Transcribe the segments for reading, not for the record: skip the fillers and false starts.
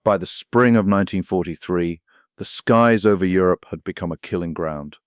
By the spring of 1943, the skies over Europe had become a killing ground.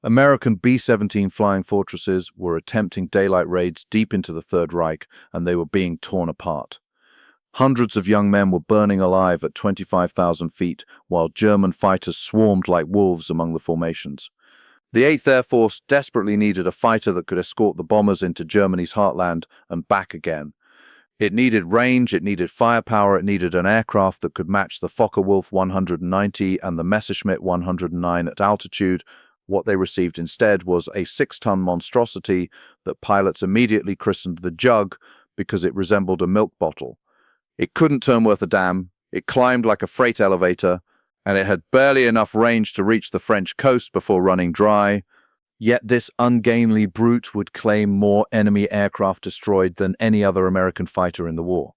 American B-17 flying fortresses were attempting daylight raids deep into the Third Reich, and they were being torn apart. Hundreds of young men were burning alive at 25,000 feet, while German fighters swarmed like wolves among the formations. The 8th Air Force desperately needed a fighter that could escort the bombers into Germany's heartland and back again. It needed range, it needed firepower, it needed an aircraft that could match the Focke-Wulf 190 and the Messerschmitt 109 at altitude. What they received instead was a 6-ton monstrosity that pilots immediately christened the Jug because it resembled a milk bottle. It couldn't turn worth a damn, it climbed like a freight elevator, and it had barely enough range to reach the French coast before running dry. Yet this ungainly brute would claim more enemy aircraft destroyed than any other American fighter in the war.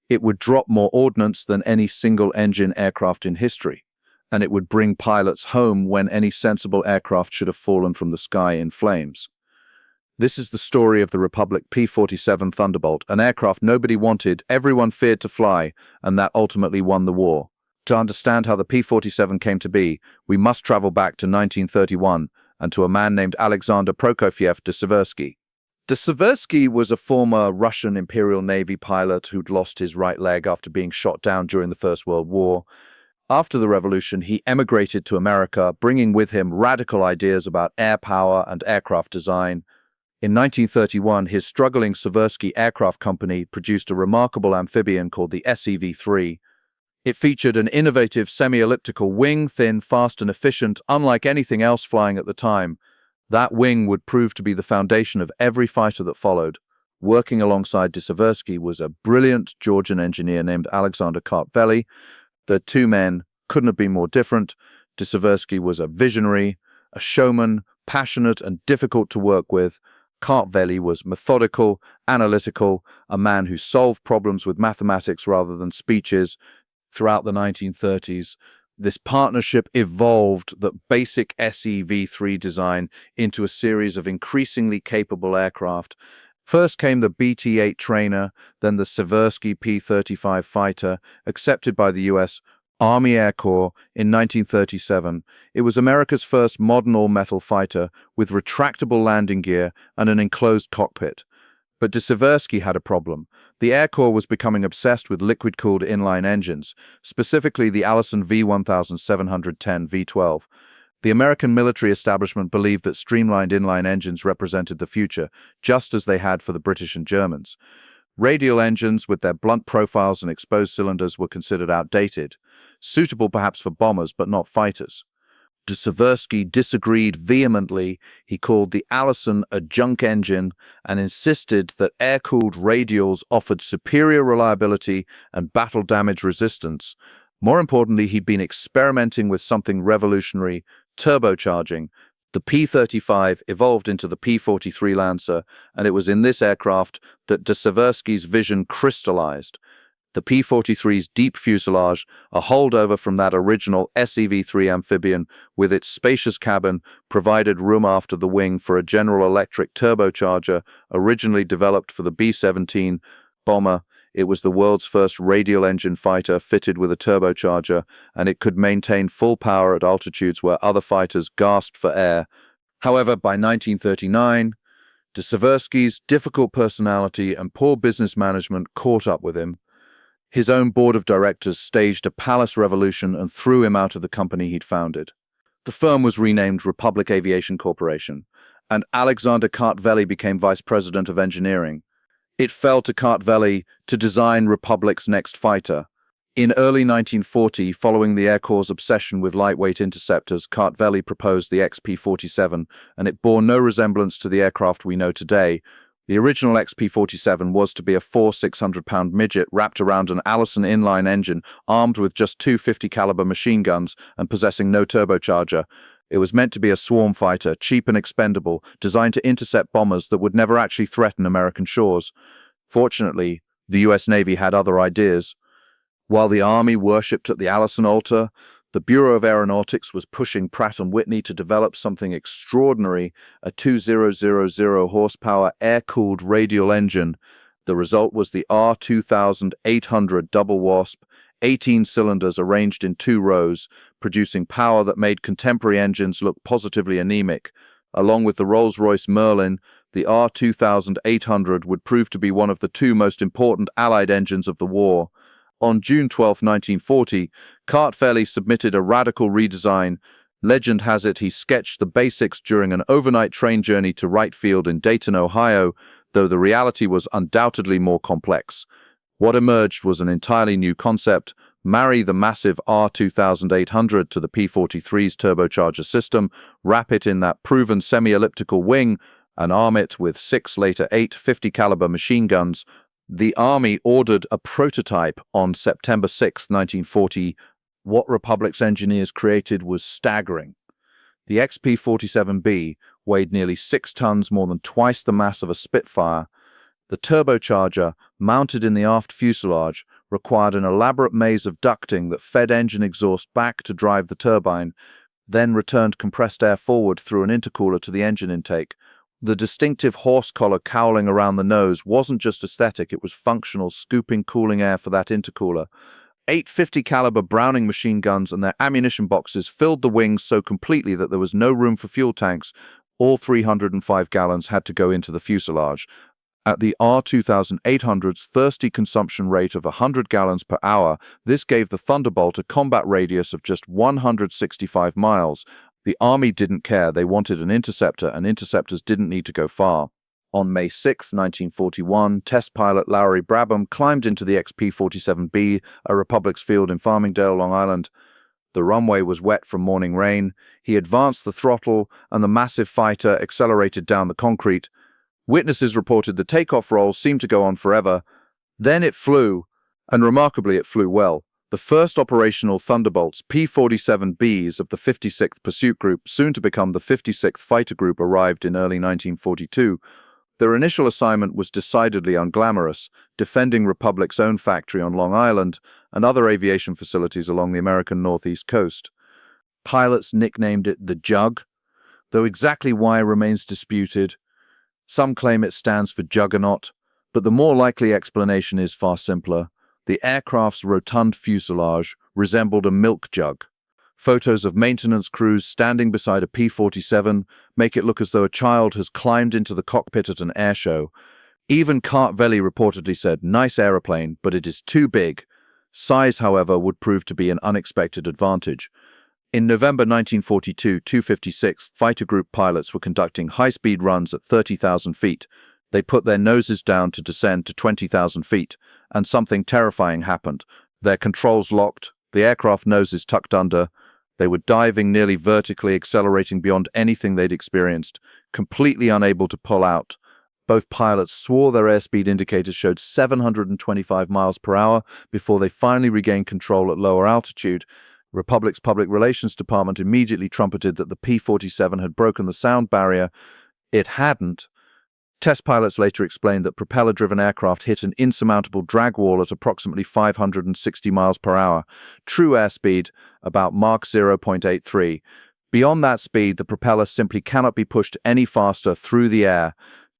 It would drop more ordnance than any single-engine aircraft in history, and it would bring pilots home when any sensible aircraft should have fallen from the sky in flames. This is the story of the Republic P-47 Thunderbolt, an aircraft nobody wanted, everyone feared to fly, and that ultimately won the war. To understand how the P-47 came to be, we must travel back to 1931 and to a man named Alexander Prokofiev de Seversky. De Seversky was a former Russian Imperial Navy pilot who'd lost his right leg after being shot down during the First World War. After the revolution, he emigrated to America, bringing with him radical ideas about air power and aircraft design. In 1931, his struggling Seversky Aircraft Company produced a remarkable amphibian called the SEV-3. It featured an innovative semi-elliptical wing, thin, fast, and efficient, unlike anything else flying at the time. That wing would prove to be the foundation of every fighter that followed. Working alongside de Seversky was a brilliant Georgian engineer named Alexander Kartveli. The two men couldn't have been more different. De Seversky was a visionary, a showman, passionate and difficult to work with. Kartveli was methodical, analytical, a man who solved problems with mathematics rather than speeches. Throughout the 1930s, this partnership evolved the basic SEV-3 design into a series of increasingly capable aircraft. First came the BT-8 trainer, then the Seversky P-35 fighter, accepted by the U.S. Army Air Corps in 1937. It was America's first modern all-metal fighter with retractable landing gear and an enclosed cockpit. But de Seversky had a problem. The Air Corps was becoming obsessed with liquid-cooled inline engines, specifically the Allison V1710 V12. The American military establishment believed that streamlined inline engines represented the future, just as they had for the British and Germans. Radial engines with their blunt profiles and exposed cylinders were considered outdated, suitable perhaps for bombers but not fighters. De Seversky disagreed vehemently. He called the Allison a junk engine and insisted that air-cooled radials offered superior reliability and battle damage resistance. More importantly, he'd been experimenting with something revolutionary, turbocharging. The P-35 evolved into the P-43 Lancer, and it was in this aircraft that de Seversky's vision crystallized. The P-43's deep fuselage, a holdover from that original SEV-3 amphibian with its spacious cabin, provided room after the wing for a General Electric turbocharger originally developed for the B-17 bomber. It was the world's first radial engine fighter fitted with a turbocharger, and it could maintain full power at altitudes where other fighters gasped for air. However, by 1939, de Seversky's difficult personality and poor business management caught up with him. His own board of directors staged a palace revolution and threw him out of the company he'd founded. The firm was renamed Republic Aviation Corporation, and Alexander Kartveli became vice president of engineering. It fell to Kartveli to design Republic's next fighter. In early 1940, following the Air Corps' obsession with lightweight interceptors, Kartveli proposed the XP-47, and it bore no resemblance to the aircraft we know today. The original XP-47 was to be a 600-pound midget wrapped around an Allison inline engine, armed with just two .50 caliber machine guns and possessing no turbocharger. It was meant to be a swarm fighter, cheap and expendable, designed to intercept bombers that would never actually threaten American shores. Fortunately, the U.S. Navy had other ideas. While the Army worshipped at the Allison altar, the Bureau of Aeronautics was pushing Pratt and Whitney to develop something extraordinary, a 2000 horsepower air-cooled radial engine. The result was the R2800 double Wasp, 18 cylinders arranged in 2 rows, producing power that made contemporary engines look positively anemic. Along with the Rolls-Royce Merlin, the R2800 would prove to be one of the 2 most important Allied engines of the war. On June 12, 1940, Fcw submitted a radical redesign. Legend has it he sketched the basics during an overnight train journey to Wright Field in Dayton, Ohio, though the reality was undoubtedly more complex. What emerged was an entirely new concept: marry the massive R2800 to the P-43's turbocharger system, wrap it in that proven semi-elliptical wing, and arm it with 6, later 8, 50 caliber machine guns. The Army ordered a prototype on September 6, 1940. What Republic's engineers created was staggering. The XP-47B weighed nearly 6 tons, more than twice the mass of a Spitfire. The turbocharger, mounted in the aft fuselage, required an elaborate maze of ducting that fed engine exhaust back to drive the turbine, then returned compressed air forward through an intercooler to the engine intake. The distinctive horse collar cowling around the nose wasn't just aesthetic, it was functional, scooping cooling air for that intercooler. 8 50 caliber Browning machine guns and their ammunition boxes filled the wings so completely that there was no room for fuel tanks. All 305 gallons had to go into the fuselage. At the R2800's thirsty consumption rate of 100 gallons per hour, this gave the Thunderbolt a combat radius of just 165 miles. The Army didn't care, they wanted an interceptor, and interceptors didn't need to go far. On May 6, 1941, test pilot Lowry Brabham climbed into the XP-47B, a Republic's field in Farmingdale, Long Island. The runway was wet from morning rain. He advanced the throttle, and the massive fighter accelerated down the concrete. Witnesses reported the takeoff roll seemed to go on forever. Then it flew, and remarkably it flew well. The first operational Thunderbolts, P-47Bs of the 56th Pursuit Group, soon to become the 56th Fighter Group, arrived in early 1942. Their initial assignment was decidedly unglamorous, defending Republic's own factory on Long Island and other aviation facilities along the American northeast coast. Pilots nicknamed it the Jug, though exactly why remains disputed. Some claim it stands for Juggernaut, but the more likely explanation is far simpler. The aircraft's rotund fuselage resembled a milk jug. Photos of maintenance crews standing beside a P-47 make it look as though a child has climbed into the cockpit at an air show. Even Fcw reportedly said, "Nice aeroplane, but it is too big." Size, however, would prove to be an unexpected advantage. In November 1942, 256 Fighter Group pilots were conducting high-speed runs at 30,000 feet. They put their noses down to descend to 20,000 feet, and something terrifying happened. Their controls locked, the aircraft noses tucked under. They were diving nearly vertically, accelerating beyond anything they'd experienced, completely unable to pull out. Both pilots swore their airspeed indicators showed 725 miles per hour before they finally regained control at lower altitude. Republic's Public Relations Department immediately trumpeted that the P-47 had broken the sound barrier. It hadn't. Test pilots later explained that propeller-driven aircraft hit an insurmountable drag wall at approximately 560 miles per hour. True airspeed, about Mach 0.83. Beyond that speed, the propeller simply cannot be pushed any faster through the air.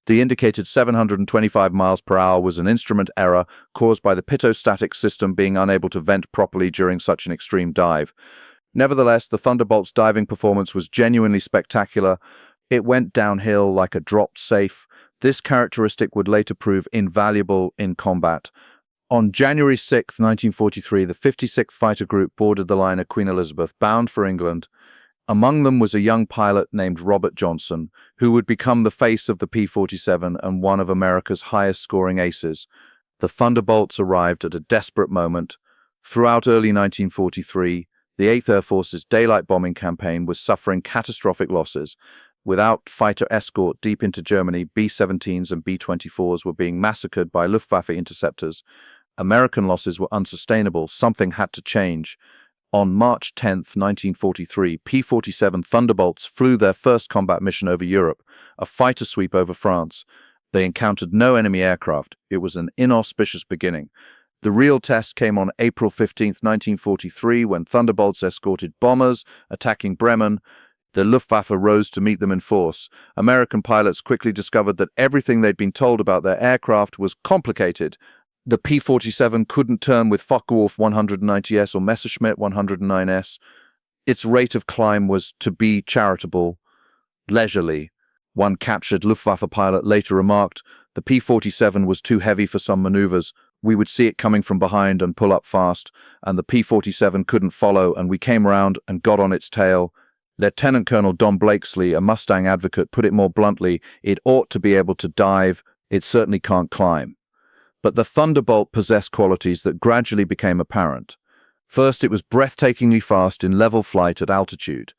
The indicated 725 miles per hour was an instrument error caused by the pitot-static system being unable to vent properly during such an extreme dive. Nevertheless, the Thunderbolt's diving performance was genuinely spectacular. It went downhill like a dropped safe. This characteristic would later prove invaluable in combat. On January 6, 1943, the 56th Fighter Group boarded the liner Queen Elizabeth, bound for England. Among them was a young pilot named Robert Johnson, who would become the face of the P-47 and one of America's highest-scoring aces. The Thunderbolts arrived at a desperate moment. Throughout early 1943, the 8th Air Force's daylight bombing campaign was suffering catastrophic losses. Without fighter escort deep into Germany, B-17s and B-24s were being massacred by Luftwaffe interceptors. American losses were unsustainable. Something had to change. On March 10, 1943, P-47 Thunderbolts flew their first combat mission over Europe, a fighter sweep over France. They encountered no enemy aircraft. It was an inauspicious beginning. The real test came on April 15, 1943, when Thunderbolts escorted bombers, attacking Bremen. The Luftwaffe rose to meet them in force. American pilots quickly discovered that everything they'd been told about their aircraft was complicated. The P-47 couldn't turn with Focke-Wulf 190S or Messerschmitt 109S. Its rate of climb was, to be charitable, leisurely. One captured Luftwaffe pilot later remarked, "The P-47 was too heavy for some maneuvers. We would see it coming from behind and pull up fast, and the P-47 couldn't follow, and we came around and got on its tail." Lieutenant Colonel Don Blakesley, a Mustang advocate, put it more bluntly, "It ought to be able to dive. It certainly can't climb." But the Thunderbolt possessed qualities that gradually became apparent. First, it was breathtakingly fast in level flight at altitude.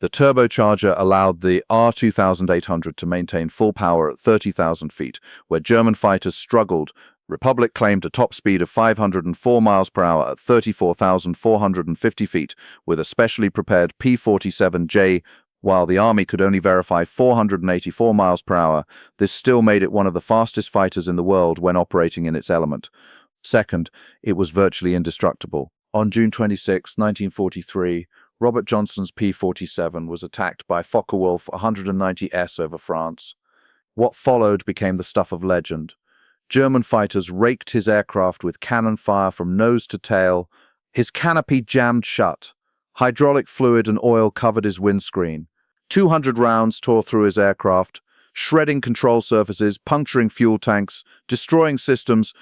The turbocharger allowed the R-2800 to maintain full power at 30,000 feet, where German fighters struggled. Republic claimed a top speed of 504 miles per hour at 34,450 feet, with a specially prepared P-47J, while the Army could only verify 484 miles per hour. This still made it one of the fastest fighters in the world when operating in its element. Second, it was virtually indestructible. On June 26, 1943, Robert Johnson's P-47 was attacked by Focke-Wulf 190S over France. What followed became the stuff of legend. German fighters raked his aircraft with cannon fire from nose to tail. His canopy jammed shut. Hydraulic fluid and oil covered his windscreen. 200 rounds tore through his aircraft, shredding control surfaces, puncturing fuel tanks, destroying systems.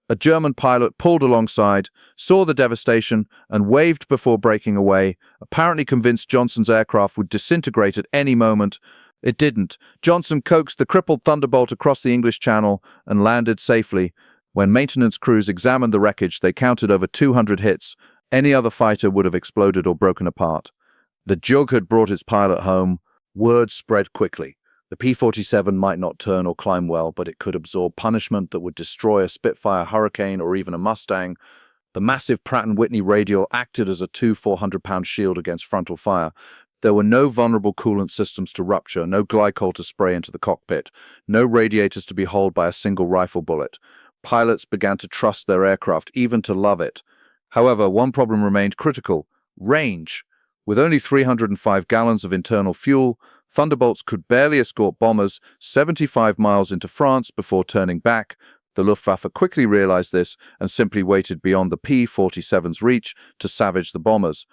A German pilot pulled alongside, saw the devastation, and waved before breaking away, apparently convinced Johnson's aircraft would disintegrate at any moment. It didn't. Johnson coaxed the crippled Thunderbolt across the English Channel and landed safely. When maintenance crews examined the wreckage, they counted over 200 hits. Any other fighter would have exploded or broken apart. The Jug had brought its pilot home. Word spread quickly. The P-47 might not turn or climb well, but it could absorb punishment that would destroy a Spitfire Hurricane or even a Mustang. The massive Pratt & Whitney radial acted as a 400-pound shield against frontal fire. There were no vulnerable coolant systems to rupture, no glycol to spray into the cockpit, no radiators to be holed by a single rifle bullet. Pilots began to trust their aircraft, even to love it. However, one problem remained critical: range. With only 305 gallons of internal fuel, Thunderbolts could barely escort bombers 75 miles into France before turning back. The Luftwaffe quickly realized this and simply waited beyond the P-47's reach to savage the bombers.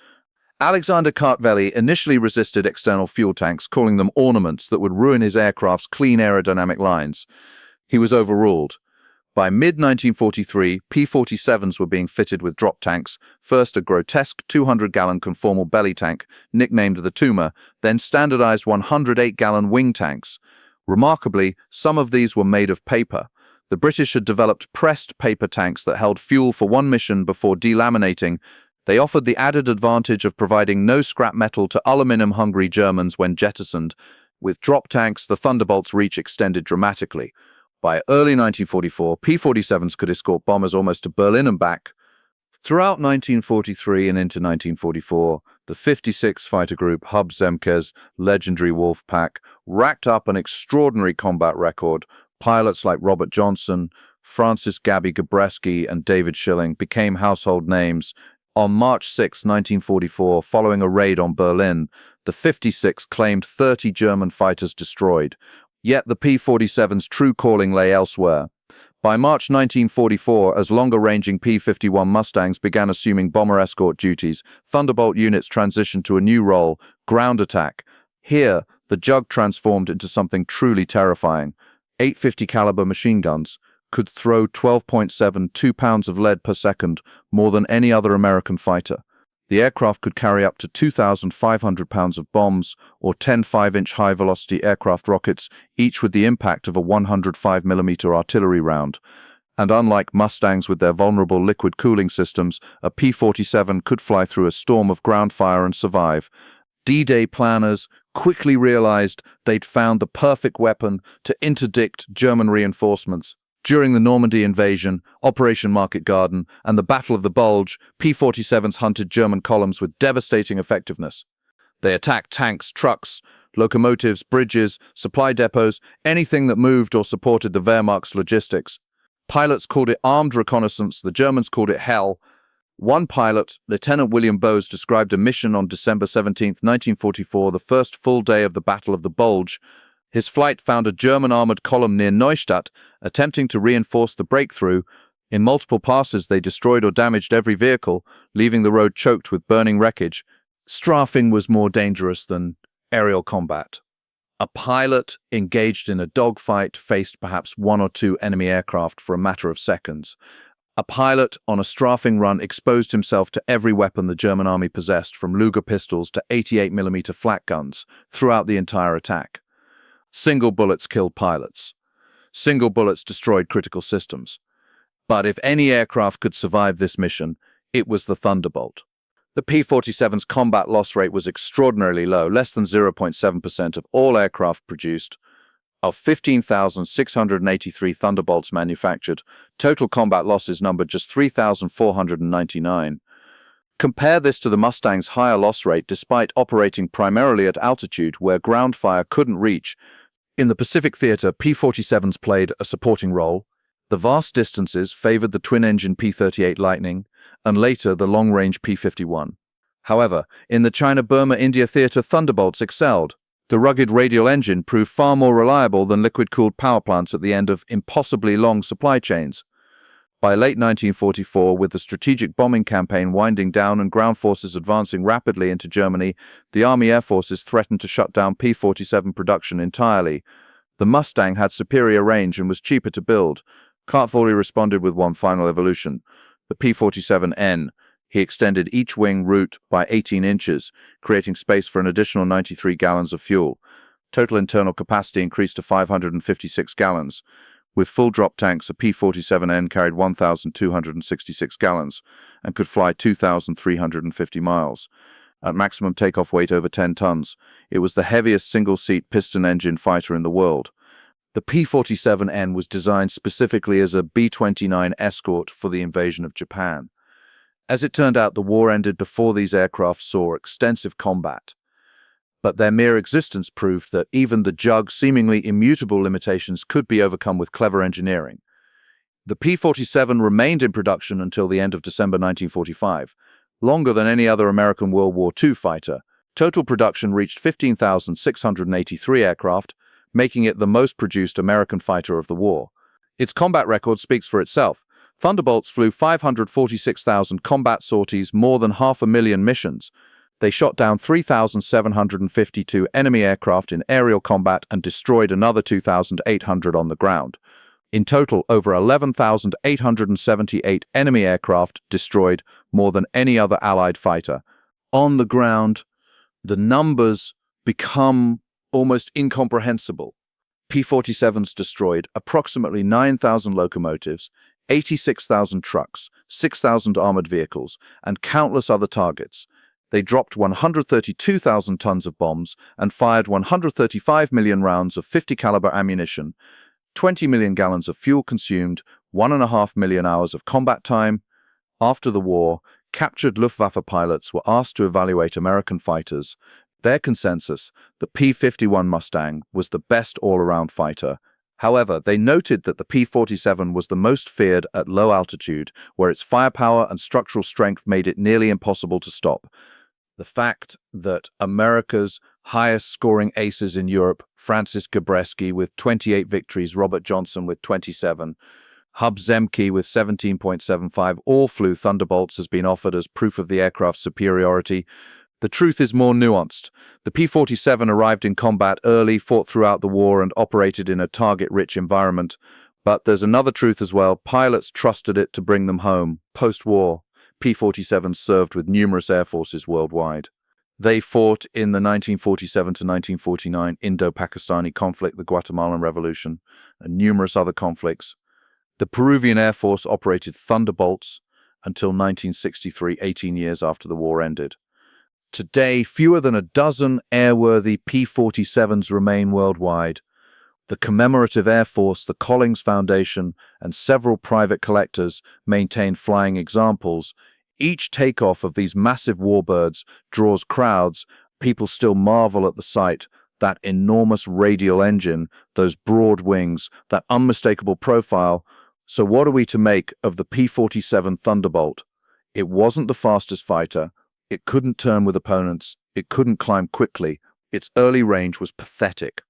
Alexander Kartveli initially resisted external fuel tanks, calling them ornaments that would ruin his aircraft's clean aerodynamic lines. He was overruled. By mid-1943, P-47s were being fitted with drop tanks, first a grotesque 200-gallon conformal belly tank, nicknamed the Tumor, then standardized 108-gallon wing tanks. Remarkably, some of these were made of paper. The British had developed pressed paper tanks that held fuel for one mission before delaminating. They offered the added advantage of providing no scrap metal to aluminum-hungry Germans when jettisoned. With drop tanks, the Thunderbolt's reach extended dramatically. By early 1944, P-47s could escort bombers almost to Berlin and back. Throughout 1943 and into 1944, the 56 Fighter Group Hub Zemke's legendary Wolf Pack racked up an extraordinary combat record. Pilots like Robert Johnson, Francis Gabby Gabreski, and David Schilling became household names. On March 6, 1944, following a raid on Berlin, the 56 claimed 30 German fighters destroyed. Yet the P-47's true calling lay elsewhere. By March 1944, as longer-ranging P-51 Mustangs began assuming bomber escort duties, Thunderbolt units transitioned to a new role: ground attack. Here, the Jug transformed into something truly terrifying. 850 caliber machine guns could throw 12.72 pounds of lead per second, more than any other American fighter. The aircraft could carry up to 2,500 pounds of bombs, or 10 5-inch high-velocity aircraft rockets, each with the impact of a 105mm artillery round. And unlike Mustangs with their vulnerable liquid cooling systems, a P-47 could fly through a storm of ground fire and survive. D-Day planners quickly realized they'd found the perfect weapon to interdict German reinforcements. During the Normandy invasion, Operation Market Garden, and the Battle of the Bulge, P-47s hunted German columns with devastating effectiveness. They attacked tanks, trucks, locomotives, bridges, supply depots, anything that moved or supported the Wehrmacht's logistics. Pilots called it armed reconnaissance, the Germans called it hell. One pilot, Lieutenant William Bowes, described a mission on December 17, 1944, the first full day of the Battle of the Bulge. His flight found a German armored column near Neustadt attempting to reinforce the breakthrough. In multiple passes, they destroyed or damaged every vehicle, leaving the road choked with burning wreckage. Strafing was more dangerous than aerial combat. A pilot engaged in a dogfight faced perhaps one or two enemy aircraft for a matter of seconds. A pilot on a strafing run exposed himself to every weapon the German army possessed, from Luger pistols to 88mm flak guns, throughout the entire attack. Single bullets killed pilots. Single bullets destroyed critical systems. But if any aircraft could survive this mission, it was the Thunderbolt. The P-47's combat loss rate was extraordinarily low, less than 0.7% of all aircraft produced. Of 15,683 Thunderbolts manufactured, total combat losses numbered just 3,499. Compare this to the Mustang's higher loss rate despite operating primarily at altitude where ground fire couldn't reach. In the Pacific Theater, P-47s played a supporting role. The vast distances favored the twin-engine P-38 Lightning, and later the long-range P-51. However, in the China-Burma-India Theater, Thunderbolts excelled. The rugged radial engine proved far more reliable than liquid-cooled power plants at the end of impossibly long supply chains. By late 1944, with the strategic bombing campaign winding down and ground forces advancing rapidly into Germany, the Army Air Forces threatened to shut down P-47 production entirely. The Mustang had superior range and was cheaper to build. Kartfoli responded with one final evolution, the P-47N. He extended each wing root by 18 inches, creating space for an additional 93 gallons of fuel. Total internal capacity increased to 556 gallons. With full drop tanks, a P-47N carried 1,266 gallons and could fly 2,350 miles. At maximum takeoff weight over 10 tons, it was the heaviest single-seat piston-engine fighter in the world. The P-47N was designed specifically as a B-29 escort for the invasion of Japan. As it turned out, the war ended before these aircraft saw extensive combat. But their mere existence proved that even the seemingly immutable limitations could be overcome with clever engineering. The P-47 remained in production until the end of December 1945, longer than any other American World War II fighter. Total production reached 15,683 aircraft, making it the most produced American fighter of the war. Its combat record speaks for itself. Thunderbolts flew 546,000 combat sorties, more than 500,000 missions. They shot down 3,752 enemy aircraft in aerial combat and destroyed another 2,800 on the ground. In total, over 11,878 enemy aircraft destroyed, more than any other Allied fighter. On the ground, the numbers become almost incomprehensible. P-47s destroyed approximately 9,000 locomotives, 86,000 trucks, 6,000 armored vehicles, and countless other targets. They dropped 132,000 tons of bombs and fired 135 million rounds of 50 caliber ammunition, 20 million gallons of fuel consumed, 1.5 million hours of combat time. After the war, captured Luftwaffe pilots were asked to evaluate American fighters. Their consensus, the P-51 Mustang, was the best all-around fighter. However, they noted that the P-47 was the most feared at low altitude, where its firepower and structural strength made it nearly impossible to stop. The fact that America's highest-scoring aces in Europe, Francis Gabreski with 28 victories, Robert Johnson with 27, Hub Zemke with 17.75, all flew Thunderbolts, has been offered as proof of the aircraft's superiority. The truth is more nuanced. The P-47 arrived in combat early, fought throughout the war, and operated in a target-rich environment. But there's another truth as well. Pilots trusted it to bring them home. Post-war, P-47s served with numerous air forces worldwide. They fought in the 1947 to 1949 Indo-Pakistani conflict, the Guatemalan Revolution, and numerous other conflicts. The Peruvian Air Force operated Thunderbolts until 1963, 18 years after the war ended. Today, fewer than a dozen airworthy P-47s remain worldwide. The Commemorative Air Force, the Collings Foundation, and several private collectors maintain flying examples. Each takeoff of these massive warbirds draws crowds. People still marvel at the sight, that enormous radial engine, those broad wings, that unmistakable profile. So what are we to make of the P-47 Thunderbolt? It wasn't the fastest fighter. It couldn't turn with opponents. It couldn't climb quickly. Its early range was pathetic.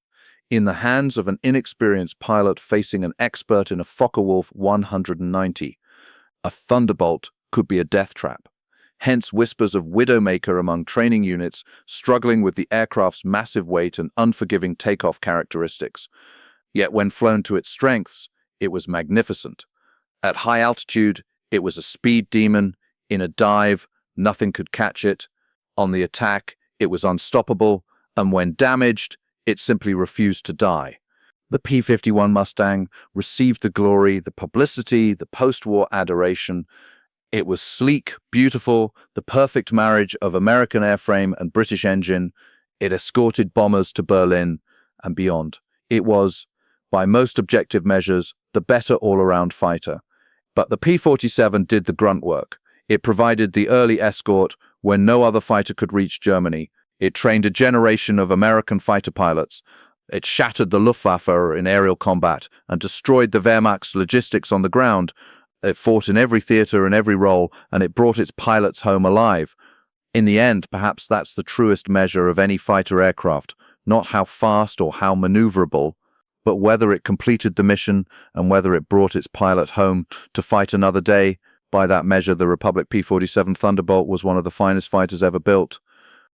In the hands of an inexperienced pilot facing an expert in a Focke-Wulf 190, A Thunderbolt could be a death trap. Hence whispers of Widowmaker among training units struggling with the aircraft's massive weight and unforgiving takeoff characteristics. Yet when flown to its strengths, it was magnificent. At high altitude, it was a speed demon. In a dive, nothing could catch it. On the attack, it was unstoppable, and when damaged, it simply refused to die. The P-51 Mustang received the glory, the publicity, the post-war adoration. It was sleek, beautiful, the perfect marriage of American airframe and British engine. It escorted bombers to Berlin and beyond. It was, by most objective measures, the better all-around fighter. But the P-47 did the grunt work. It provided the early escort when no other fighter could reach Germany. It trained a generation of American fighter pilots. It shattered the Luftwaffe in aerial combat and destroyed the Wehrmacht's logistics on the ground. It fought in every theater and every role, and it brought its pilots home alive. In the end, perhaps that's the truest measure of any fighter aircraft, not how fast or how maneuverable, but whether it completed the mission and whether it brought its pilot home to fight another day. By that measure, the Republic P-47 Thunderbolt was one of the finest fighters ever built.